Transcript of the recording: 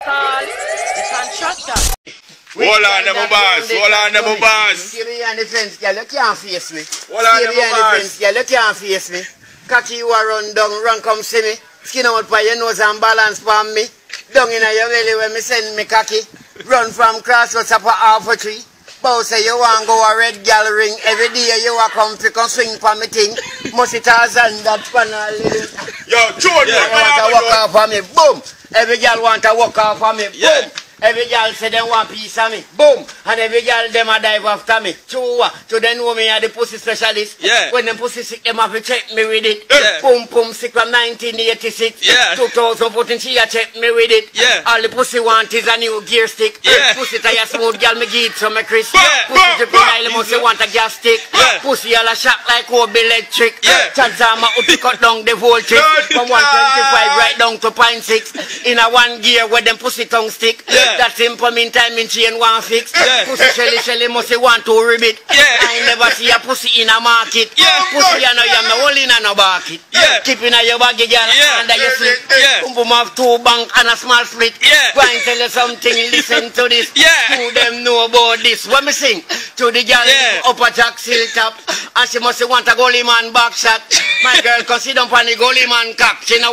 Hold on, them boss. Hold on, them boss. See me on the fence, girl. You can't face me. Hold on, them boss. Girl. You can't face me. Cocky, you are run down. Run, come see me. Skin out for your nose and balance for me. Down in your belly when me send me cocky. Run from crossroads up a half a tree. Bow say you want go a red gal ring. Every day you a come to come swing for me thing. Must it and that panel. Yo, Jordan, you want to walk off of me. Boom. Every gal want to walk off of me. Boom. Every girl say they want piece of me. Boom. And every girl them a dive after me. To they know me are the pussy specialist. Yeah. When them pussy sick, them have to check me with it. Yeah. Boom, boom, sick from 1986. Yeah. 2014, she a check me with it. Yeah. All the pussy want is a new gear stick. Yeah. Pussy tire smooth, girl, me give it to me Chris. Yeah. Pussy dripping oil, must want a gas stick. Yeah. Pussy all a shock like Kobe electric. Yeah. Transformer out to cut down the voltage. From 125 right down to 0.6. In a one gear where them pussy tongue stick. Yeah. That's him for me time in chain one fix. Yeah. Pussy shelly must want to ribbit. Yeah. I never see a pussy in a market. Yeah. Pussy you know you're all in and a bucket. Yeah. Keeping a your baggy girl Yeah. under your sleep. Yeah. Boom boom have 2 bank and a small split. Yeah. Go and tell you something, listen to this. Yeah. Who them know about this? When me sing to the girl Yeah. upper jack silk top. And she must want a gully man back shot. My girl cause she don't pan the gully man cock. She know